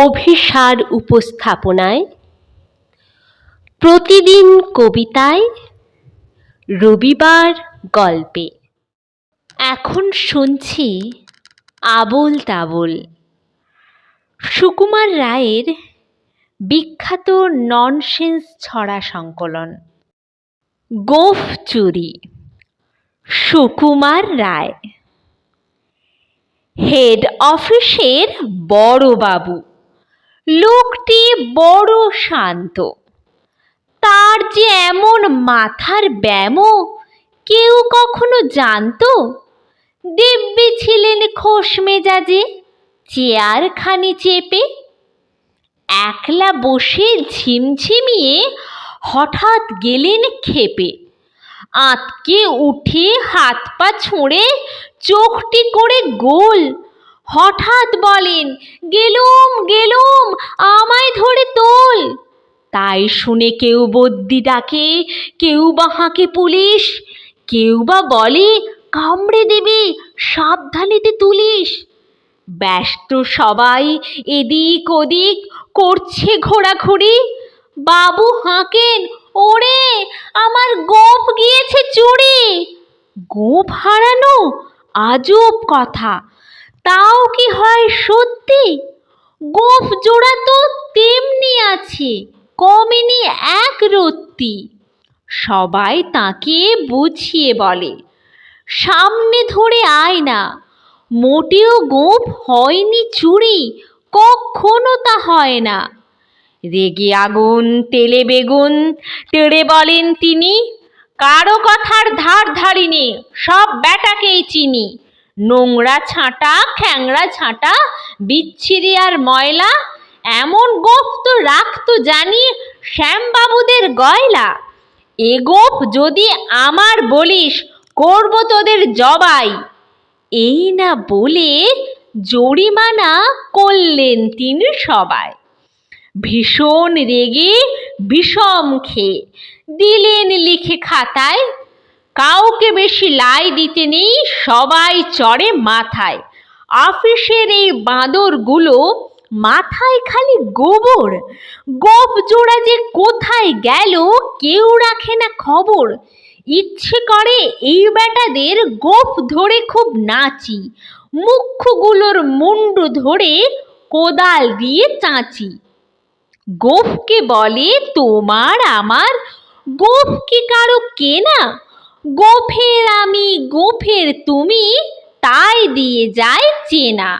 অভিসার উপস্থাপনায়, প্রতিদিন কবিতায়, রবিবার গল্পে। এখন শুনছি আবোল তাবোল, সুকুমার রায়ের বিখ্যাত ননসেন্স ছড়া সংকলন। গোঁফ চুরি। সুকুমার রায়। হেড অফিসের বড় বাবু, লোকটি বড় শান্ত। তার যে এমন মাথার ব্যামো কেউ কখনো জানতো? দিব্যি ছিলেন খোশ মেজাজে, চেয়ারখানি চেপে। একলা বসে ঝিমঝিমিয়ে হঠাৎ গেলেন ক্ষেপে। আঁতকে উঠে হাত পা ছুঁড়ে চোখটি করে গোল, হঠাৎ বলেন, গেলুম গেলুম, আমায় ধরে তোল। তাই শুনে কেউ বদ্যি ডাকে, কেউ বা হাঁকে পুলিশ, কেউ বা বলে, কামড়ে দেবে, সাবধানেতে তুলিস। ব্যস্ত সবাই এদিক ওদিক করছে ঘোরাঘুরি। বাবু হাঁকেন, ওরে আমার গোঁফ গিয়েছে চুরি। গোঁফ হারানো আজব কথা, তাও কি হয় সত্যি? গোঁফ জোড়া তো তেমনি আছে, কমেনি এক রত্তি। সবাই তাকে বুঝিয়ে বলে, সামনে ধরে আয় না, মোটেও গোঁফ হয়নি চুরি, কখনো তা হয় না। রেগে আগুন তেলে বেগুন, তেড়ে বলেন তিনি, কারো কথার ধার ধারিনি, সব ব্যাটাকেই চিনি। নোংরা ছাঁটা, খ্যাংরা ছাঁটা, বিচ্ছিরি আর ময়লা, এমন গোঁফ তো রাখতো জানি শ্যামবাবুদের গয়লা। এ গোঁফ যদি আমার বলিস, করব তোদের জবাই। এই না বলে জরিমানা করলেন তিনি সবাই। ভীষণ রেগে বিষম খেয়ে দিলেন লিখে খাতায়, কাউকে বেশি লাই দিতে নেই, সবাই চড়ে মাথায়। অফিসের এই বাঁদরগুলো মাথায় খালি গোবর, গোঁফ জোড়া যে কোথায় গেল কেউ রাখে না খবর। ইচ্ছে করে এই বেটাদের গোঁফ ধরে খুব নাচি, মুখ্যগুলোর মুন্ডু ধরে কোদাল দিয়ে চাঁচি। গোঁফকে বলে তোমার আমার, গোঁফ কি কারো কেনা? গোঁফের আমি গোঁফের তুমি, তাই দিয়ে যায় চেনা।